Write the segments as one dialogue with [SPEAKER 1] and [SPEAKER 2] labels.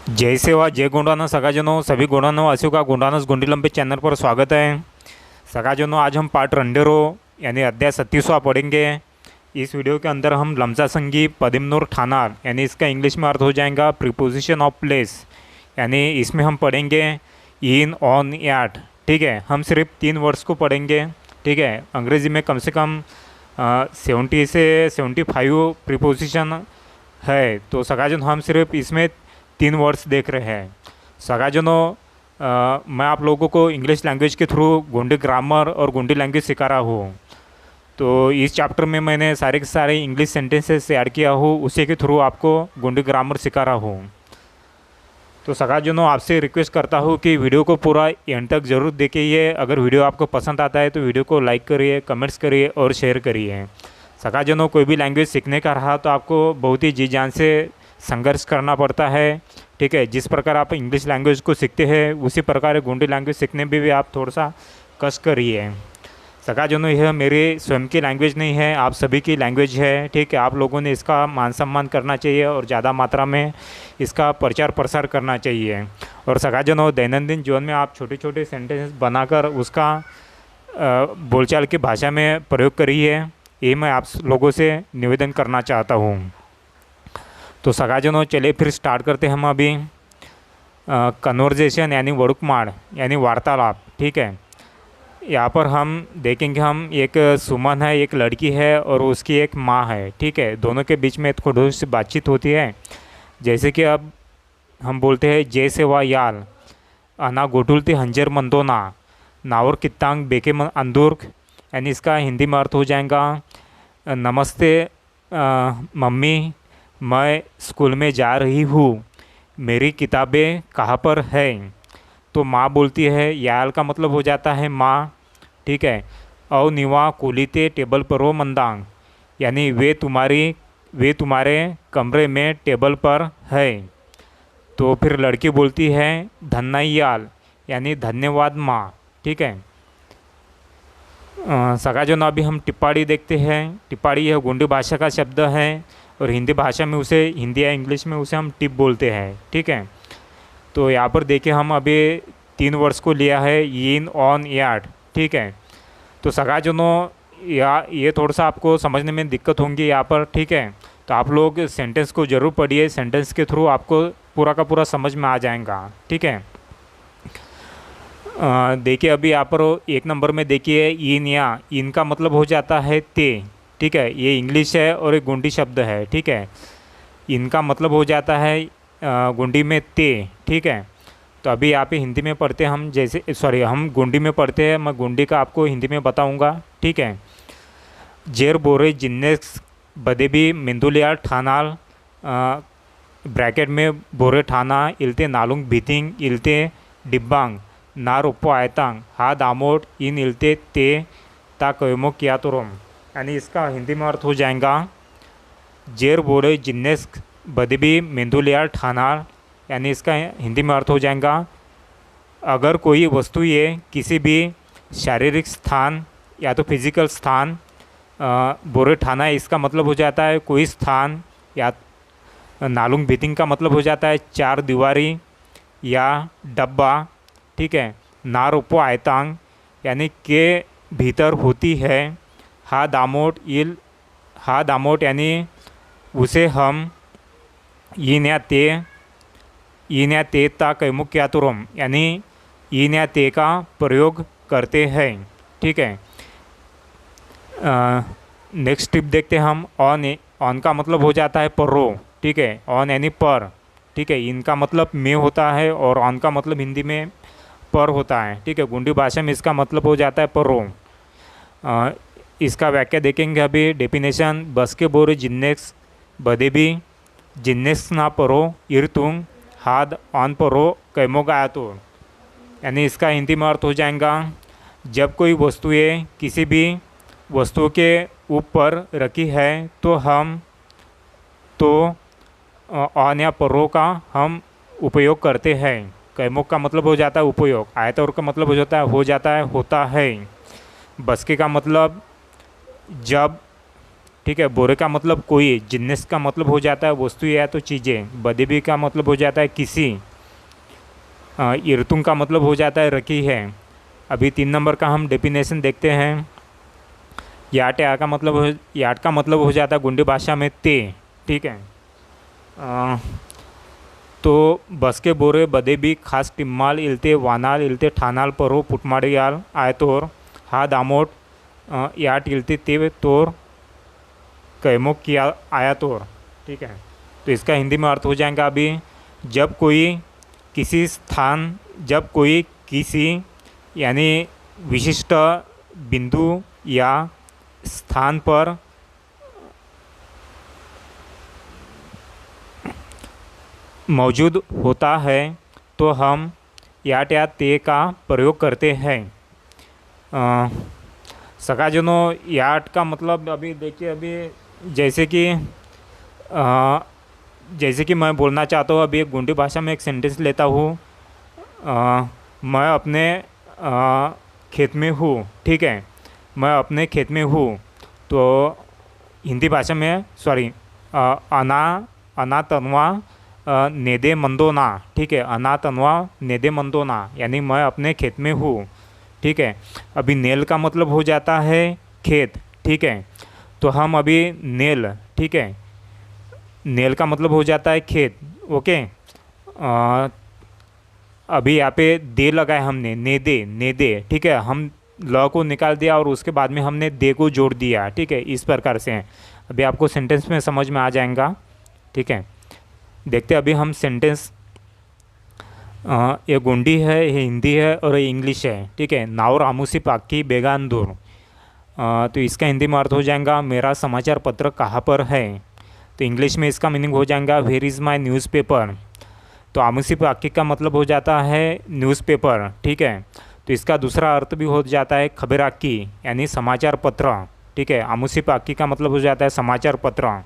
[SPEAKER 1] जय सेवा जय गुंडाना सगाजनों सभी गुंडानों वासियों का गुंडानस गुंडीलम चैनल पर स्वागत है। सगाजनों आज हम पार्ट रंडेरो यानी अध्याय 37वां पढ़ेंगे। इस वीडियो के अंदर हम लमजा संगी पदिमनूर ठानार यानी इसका इंग्लिश में अर्थ हो जाएगा प्रीपोजिशन ऑफ प्लेस, यानी इसमें हम पढ़ेंगे इन ऑन याट। ठीक है, हम सिर्फ 3 वर्ड्स को पढ़ेंगे। ठीक है, अंग्रेज़ी में कम से कम 70 से 75 प्रीपोजिशन है, तो सगाजन हम सिर्फ इसमें 3 वर्ड्स देख रहे हैं। सगाजनों मैं आप लोगों को इंग्लिश लैंग्वेज के थ्रू गोंडी ग्रामर और गोंडी लैंग्वेज सिखा रहा हूँ। तो इस चैप्टर में मैंने सारे के सारे इंग्लिश सेंटेंसेस ऐड किया हूँ, उसी के थ्रू आपको गोंडी ग्रामर सिखा रहा हूँ। तो सगाजनों आपसे रिक्वेस्ट करता हूँ कि वीडियो को पूरा एंड तक ज़रूर देखिए। अगर वीडियो आपको पसंद आता है तो वीडियो को लाइक करिए, कमेंट्स करिए और शेयर करिए। सगाजनों कोई भी लैंग्वेज सीखने का रहा तो आपको बहुत ही जी जान से संघर्ष करना पड़ता है। ठीक है, जिस प्रकार आप इंग्लिश लैंग्वेज को सीखते हैं उसी प्रकार गोंडी लैंग्वेज सीखने में भी आप थोड़ा सा कष्ट करिए। सगाजनों यह मेरी स्वयं की लैंग्वेज नहीं है, आप सभी की लैंग्वेज है। ठीक है, आप लोगों ने इसका मान सम्मान करना चाहिए और ज़्यादा मात्रा में इसका प्रचार प्रसार करना चाहिए। और सगाजनों दैनंदिन जीवन में आप छोटे छोटे सेंटेंस बनाकर उसका बोलचाल की भाषा में प्रयोग करिए, ये मैं आप लोगों से निवेदन करना चाहता हूँ। तो सगाजनों चलिए फिर स्टार्ट करते हैं हम अभी कन्वर्जेशन यानी वड़ुकमाड़ यानी वार्तालाप। ठीक है, यहाँ पर हम देखेंगे हम एक सुमन है, एक लड़की है और उसकी एक माँ है। ठीक है, दोनों के बीच में थोड़ी सी बातचीत होती है। जैसे कि अब हम बोलते हैं जय सेवा याल अना गोटुलती हंजर मंदोना नावर कित्तांग बेके अंदुर्क, यानी इसका हिंदी में अर्थ हो जाएगा नमस्ते मम्मी, मैं स्कूल में जा रही हूँ, मेरी किताबें कहाँ पर हैं। तो माँ बोलती है, याल का मतलब हो जाता है माँ। ठीक है, औ निवा कुलीते टेबल पर वो मंदांग, यानी वे तुम्हारे कमरे में टेबल पर है। तो फिर लड़की बोलती है धन्ययाल, यानी धन्यवाद माँ। ठीक है, सगाजन अभी हम टिप्पाड़ी देखते हैं। टिप्पाड़ी यह गोंडी भाषा का शब्द है और हिंदी भाषा में उसे, हिंदी या इंग्लिश में उसे हम टिप बोलते हैं। ठीक है, तो यहाँ पर देखिए हम अभी 3 वर्ड्स को लिया है इन ऑन यार्ड। ठीक है, तो सगाजनों ये थोड़ा सा आपको समझने में दिक्कत होंगी यहाँ पर। ठीक है, तो आप लोग सेंटेंस को ज़रूर पढ़िए, सेंटेंस के थ्रू आपको पूरा का पूरा समझ में आ जाएगा। ठीक है, देखिए अभी यहाँ पर 1 नंबर में देखिए इन, या इन का मतलब हो जाता है ते। ठीक है, ये इंग्लिश है और एक गोंडी शब्द है। ठीक है, इनका मतलब हो जाता है गोंडी में ते। ठीक है, तो अभी यहाँ पे हिंदी में पढ़ते हैं हम, जैसे सॉरी हम गोंडी में पढ़ते हैं, मैं गोंडी का आपको हिंदी में बताऊंगा। ठीक है, जेर बोरे जिन्नेस बदेबी मिंदुलिया ठानाल ब्रैकेट में बोरे ठाना इलते नालुंग भीतिंग इलते डिब्बांग ना रोपो आयतांग हा दामोट इन इलते ते ता कयमो किया तो रोम, यानी इसका हिंदी में अर्थ हो जाएगा जेर बोरे जिन्नेस बदेबी मेंदुलिया ठानार, यानी इसका हिंदी में अर्थ हो जाएगा अगर कोई वस्तु ये किसी भी शारीरिक स्थान या तो फिजिकल स्थान, बोरे ठाना इसका मतलब हो जाता है कोई स्थान, या नालुंग भीतिंग का मतलब हो जाता है 4 दीवारी या डब्बा। ठीक है, नारोपो आयतांग यानी के भीतर होती है, हा दामोट यानी उसे हम इन या ते ता कैमुक्यातुरम, यानी इन या ते का प्रयोग करते हैं। ठीक है, नेक्स्ट टिप देखते हैं हम ऑन का मतलब हो जाता है परो। ठीक है, ऑन यानी पर। ठीक है, इनका मतलब में होता है और ऑन का मतलब हिंदी में पर होता है। ठीक है, गोंडी भाषा में इसका मतलब हो जाता है परो। इसका व्याख्या देखेंगे अभी, डेफिनेशन बस के बोरे जिन्नेक्स बदेबी जिन्नेक्स ना परो इरतुंग हाथ ऑन परो कैमोगा आया तो, यानी इसका हिंदी में अर्थ हो जाएगा जब कोई वस्तुएं किसी भी वस्तु के ऊपर रखी है तो हम तो ऑन या परो का हम उपयोग करते हैं। कैमोक का मतलब हो जाता है उपयोग, आयतौर का मतलब हो जाता है होता है। बसके का मतलब जब। ठीक है। बोरे का मतलब कोई, जिन्नस का मतलब हो जाता है वस्तु या तो चीज़ें, बदेबी का मतलब हो जाता है किसी, इरतुंग का मतलब हो जाता है रखी है। अभी 3 नंबर का हम डेफिनेशन देखते हैं। याट का मतलब हो जाता है गुंडी भाषा में ते, ठीक है। अ, तो बस के बोरे बदेबी खास टिम्माल इलते वानाल इलते ठानाल परो पुटमाड़ियाल आयतोर हा दामोट याट इलते ते तोर कैमोक किया आया तोर, ठीक है। तो इसका हिंदी में अर्थ हो जाएगा अभी, जब कोई किसी स्थान, जब कोई किसी यानी विशिष्ट बिंदु या स्थान पर मौजूद होता है तो हम याट या ते का प्रयोग करते हैं। सगाजनों, याट का मतलब अभी देखिए, अभी जैसे कि मैं बोलना चाहता हूँ, अभी एक गोंडी भाषा में एक सेंटेंस लेता हूँ। मैं अपने खेत में हूँ, ठीक है। मैं अपने खेत में हूँ, तो हिंदी भाषा में अना तनवा नेदे मंदोना, ठीक है। अना तनवा नेदे मंदोना यानी मैं अपने खेत में हूँ, ठीक है। अभी नेल का मतलब हो जाता है खेत, ठीक है। तो हम अभी नेल, ठीक है, नेल का मतलब हो जाता है खेत, ओके। अभी यहाँ पे दे लगाए हमने, नेदे, ठीक है। हम ल को निकाल दिया और उसके बाद में हमने दे को जोड़ दिया, ठीक है। इस प्रकार से अभी आपको सेंटेंस में समझ में आ जाएगा, ठीक है। देखते अभी हम सेंटेंस। ये गोंडी है, ये हिंदी है और ये इंग्लिश है, ठीक है। नाउर आमुसी पाकी बेगान दूर। तो इसका हिंदी में अर्थ हो जाएगा मेरा समाचार पत्र कहाँ पर है। तो इंग्लिश में इसका मीनिंग हो जाएगा वेयर इज़ माई न्यूज़पेपर। तो आमुसी पाकी का मतलब हो जाता है न्यूज़पेपर, ठीक है। तो इसका दूसरा अर्थ भी हो जाता है खबराकी यानी समाचार पत्र, ठीक है। आमुसी पाकी का मतलब हो जाता है समाचार पत्र।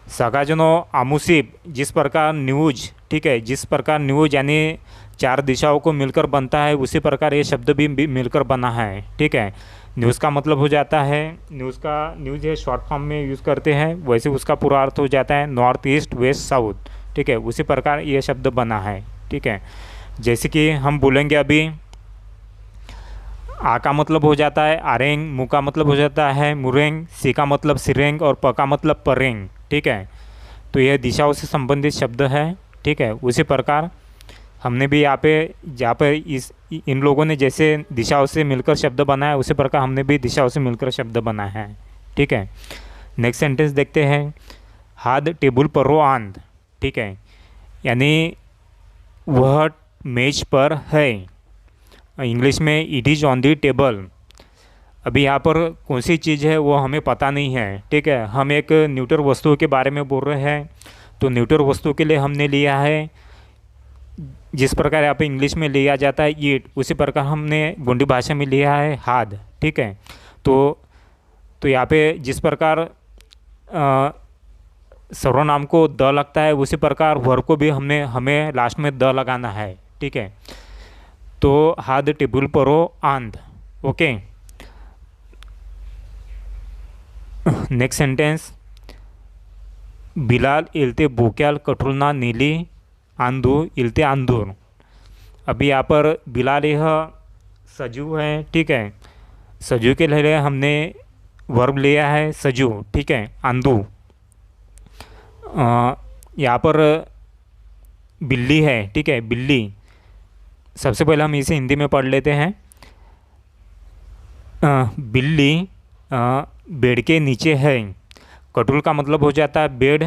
[SPEAKER 1] सगाजनों, आमुसिप जिस प्रकार न्यूज, ठीक है, जिस प्रकार न्यूज यानी 4 दिशाओं को मिलकर बनता है, उसी प्रकार ये शब्द भी मिलकर बना है, ठीक है। न्यूज़ का मतलब हो जाता है, न्यूज़ है शॉर्ट फॉर्म में यूज़ करते हैं, वैसे उसका पूरा अर्थ हो जाता है नॉर्थ ईस्ट वेस्ट साउथ, ठीक है। उसी प्रकार ये शब्द बना है, ठीक है। जैसे कि हम बोलेंगे अभी, आ का मतलब हो जाता है आरेंग, मु का मतलब हो जाता है मुरेंग, सी का मतलब सिरेंग और प का मतलब परेंग, ठीक है। तो यह दिशाओं से संबंधित शब्द है, ठीक है। उसी प्रकार हमने भी यहाँ पे इन लोगों ने जैसे दिशाओं से मिलकर शब्द बनाया, उसी प्रकार हमने भी दिशाओं से मिलकर शब्द बनाया है, ठीक है। नेक्स्ट सेंटेंस देखते हैं। हाथ टेबल पर रो आंध, ठीक है, यानी वह मेज पर है। इंग्लिश में it is on the table. अभी यहाँ पर कौन सी चीज़ है वो हमें पता नहीं है, ठीक है। हम एक न्यूटर वस्तु के बारे में बोल रहे हैं, तो न्यूटर वस्तु के लिए हमने लिया है, जिस प्रकार यहाँ पे इंग्लिश में लिया जाता है ईट, उसी प्रकार हमने गोंडी भाषा में लिया है हाथ, ठीक है। तो यहाँ पे जिस प्रकार सर्वनाम को द लगता है, उसी प्रकार वर्ब को भी हमें लास्ट में द लगाना है, ठीक है। तो हाथ टेबल परो आंध, ओके। Next sentence. बिलाल इलते बोक्याल कठुलना नीली आंदू इलते आंदूर। अभी यहाँ पर बिलाल यह सजू है, ठीक है। सजू के लिए हमने वर्ब लिया है सजू, ठीक है, आंदू। यहाँ पर बिल्ली है, ठीक है, बिल्ली। सबसे पहले हम इसे हिंदी में पढ़ लेते हैं। बिल्ली बेड के नीचे है। कटुल का मतलब हो जाता है बेड,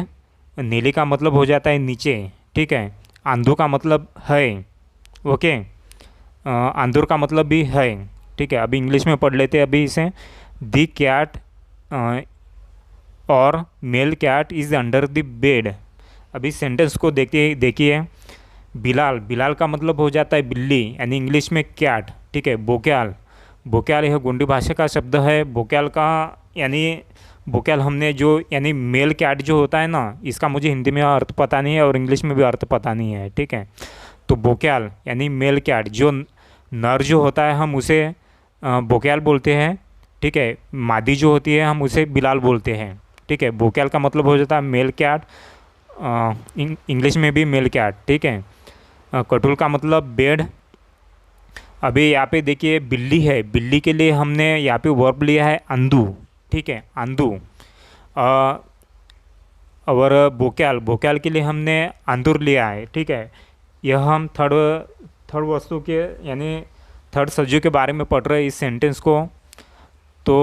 [SPEAKER 1] नीली का मतलब हो जाता है नीचे, ठीक है। आंधू का मतलब है, ओके। आंधूर का मतलब भी है, ठीक है। अभी इंग्लिश में पढ़ लेते हैं अभी इसे। दी कैट और male cat is under the bed. अभी सेंटेंस को देखिए। बिलाल का मतलब हो जाता है बिल्ली, यानी इंग्लिश में कैट, ठीक है। बोक्याल यह गोंडी भाषा का शब्द है। बोक्याल हमने जो यानी मेल कैट जो होता है ना, इसका मुझे हिंदी में अर्थ पता नहीं है और इंग्लिश में भी अर्थ पता नहीं है, ठीक है। तो बोक्याल यानी मेल कैट, जो नर जो होता है हम उसे बोक्याल बोलते हैं, ठीक है। मादी जो होती है हम उसे बिलाल बोलते हैं, ठीक है। बोक्याल का मतलब हो जाता है मेल कैट, इंग्लिश में भी मेल कैट, ठीक है। कटुल का मतलब बेड। अभी यहाँ पे देखिए बिल्ली है, बिल्ली के लिए हमने यहाँ पे वर्ब लिया है अंधु, ठीक है, अंधु। अ, और बोक्याल, बोक्याल के लिए हमने अंदूर लिया है, ठीक है। यह हम थर्ड थर्ड वस्तु के यानी थर्ड सब्जेक्ट के बारे में पढ़ रहे हैं इस सेंटेंस को। तो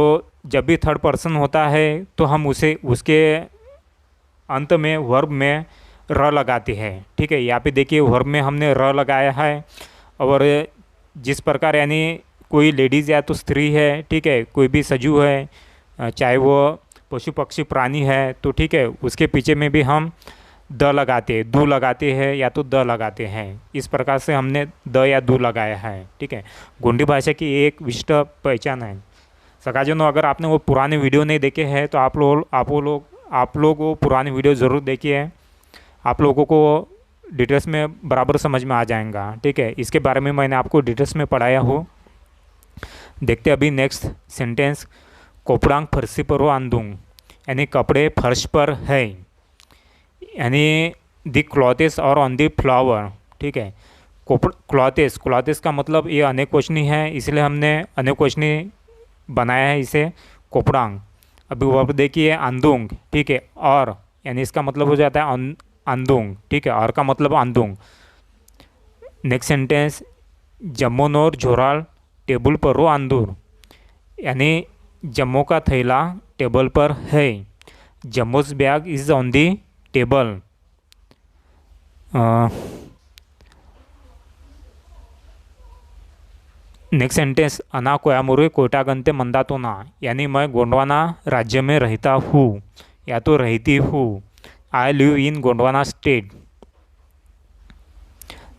[SPEAKER 1] जब भी थर्ड पर्सन होता है तो हम उसे उसके अंत में वर्ब में र लगाते हैं, ठीक है। यहाँ पे देखिए वर्ब में हमने र लगाया है। और जिस प्रकार यानी कोई लेडीज़ या तो स्त्री है, ठीक है, कोई भी सजीव है, चाहे वो पशु पक्षी प्राणी है, तो ठीक है, उसके पीछे में भी हम द लगाते हैं, दू लगाते हैं या तो द लगाते हैं। इस प्रकार से हमने द या दू लगाया है, ठीक है। गोंडी भाषा की एक विशिष्ट पहचान है। सगाजनों, अगर आपने वो पुराने वीडियो नहीं देखे हैं तो आप लोग वो पुराने वीडियो ज़रूर देखिए। आप लोगों को डिटेल्स में बराबर समझ में आ जाएगा, ठीक है। इसके बारे में मैंने आपको डिटेल्स में पढ़ाया हो। देखते अभी नेक्स्ट सेंटेंस। कोपड़ांग फरसी पर हो आंदूंग, यानी कपड़े फर्श पर है, यानी द क्लॉथेस और ऑन द फ्लावर, ठीक है। क्लॉथेस, क्लॉथेस का मतलब ये अनेकवचनी है, इसलिए हमने अनेकवचनी बनाया है इसे कोपड़ांग। अभी वर्ब देखिए आंदूंग, ठीक है, और यानी इसका मतलब हो जाता है आंदूंग, ठीक है, और का मतलब आंदूंग। Next sentence. जम्मोनोर झोराल टेबल पर रो आंदूर, यानी जम्मो का थैला टेबल पर है। जम्मोस bag is on the table. Next sentence. अना कोयामुरे कोटागंते मंदातोना, यानी मैं गोंडवाना राज्य में रहता हूँ या तो रहती हूँ। I live in Gondwana state.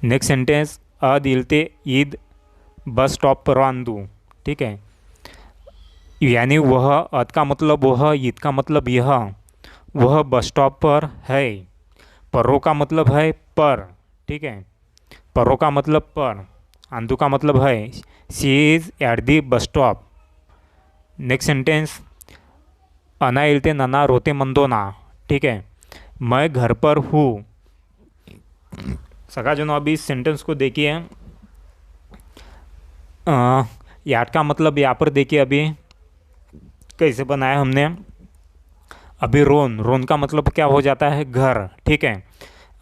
[SPEAKER 1] Next sentence. अद इलते ईद बस स्टॉप पर आंदू, ठीक है, यानी वह, अद का मतलब वह, ईद का मतलब यह, वह बस स्टॉप पर है। परो का मतलब है पर, ठीक है, परो का मतलब पर, आंदू का मतलब है। She is at the bus stop. Next sentence. अना इलते नना रोते मंदोना, ठीक है, मैं घर पर हूँ। सगाजनों, अभी इस सेंटेंस को देखिए। यार्ड का मतलब यहाँ पर देखिए अभी कैसे बनाया हमने। अभी रोन, रोन का मतलब क्या हो जाता है घर, ठीक है।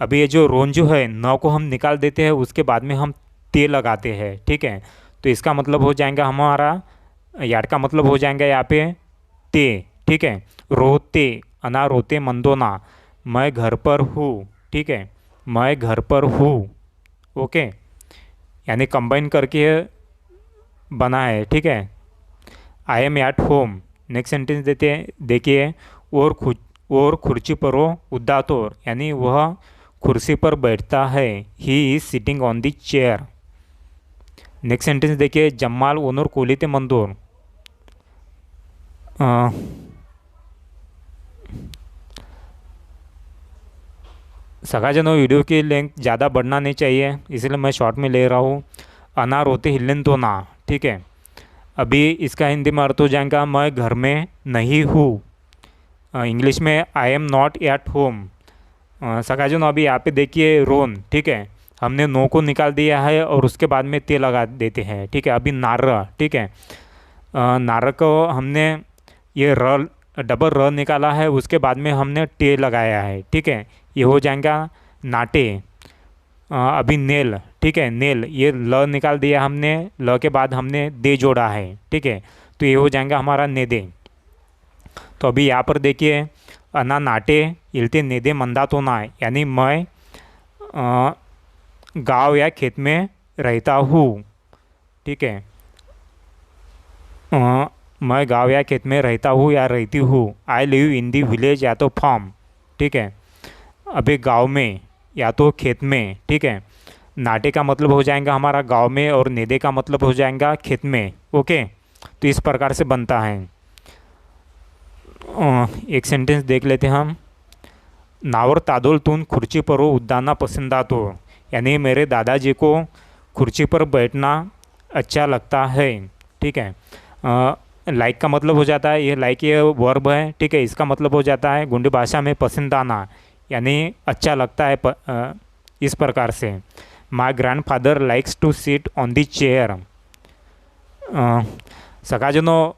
[SPEAKER 1] अभी ये जो रोन जो है न को हम निकाल देते हैं, उसके बाद में हम ते लगाते हैं, ठीक है। तो इसका मतलब हो जाएगा हमारा, यार्ड का मतलब हो जाएगा यहाँ पे ते, ठीक है। रोते, अना रोते मंदोना, मैं घर पर हूँ, ठीक है, मैं घर पर हूँ, ओके, यानी कंबाइन करके बना है, ठीक है। I am at home. Next sentence देते हैं, देखिए। और कुर्सी पर हो उद्दातोर, यानी वह कुर्सी पर बैठता है। He is sitting on the chair. Next sentence देखिए। जम्माल ओनोर कोलीते मंदोर, सगाजनों, वीडियो की लेंथ ज़्यादा बढ़ना नहीं चाहिए, इसलिए मैं शॉर्ट में ले रहा हूँ। अना रोते हिलन तो ना, ठीक है। अभी इसका हिंदी में अर्थ हो जाएगा मैं घर में नहीं हूँ। इंग्लिश में I am not at home. सगाजनों, अभी यहाँ पे देखिए रोन, ठीक है, हमने नो को निकाल दिया है और उसके बाद में ते लगा देते हैं, ठीक है। अभी नार, ठीक है, नार को हमने ये र डबल र निकाला है, उसके बाद में हमने टे लगाया है, ठीक है, ये हो जाएगा नाटे। अभी नेल, ठीक है, नेल, ये ल निकाल दिया हमने, ल के बाद हमने दे जोड़ा है, ठीक है, तो ये हो जाएगा हमारा नेदे। तो अभी यहाँ पर देखिए। अना नाटे इलते नेदे मंदा तो ना, यानी मैं गांव या खेत में रहता हूँ, ठीक है। मैं गांव या खेत में रहता हूँ या रहती हूँ। I live in the village या तो फार्म, ठीक है। अभी गांव में या तो खेत में, ठीक है। नाटे का मतलब हो जाएगा हमारा गांव में और नेदे का मतलब हो जाएगा खेत में, ओके। तो इस प्रकार से बनता है। एक सेंटेंस देख लेते हैं हम। नावर तादोल तुन खुर्ची पर हो उद्दाना पसंद आतो, यानी मेरे दादाजी को कुर्सी पर बैठना अच्छा लगता है, ठीक है। लाइक का मतलब हो जाता है, ये लाइक ये वर्ब है, ठीक है। इसका मतलब हो जाता है गोंडी भाषा में पसंद आना, यानी अच्छा लगता है इस प्रकार से। My grandfather likes to sit on the chair. सगाजनों,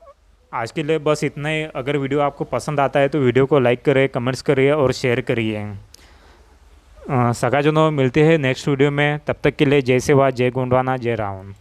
[SPEAKER 1] आज के लिए बस इतना ही। अगर वीडियो आपको पसंद आता है तो वीडियो को लाइक करें, कमेंट्स करिए और शेयर करिए। सगाजनों, मिलते हैं नेक्स्ट वीडियो में। तब तक के लिए जय सेवा, जय गोंडवाना, जय रावण।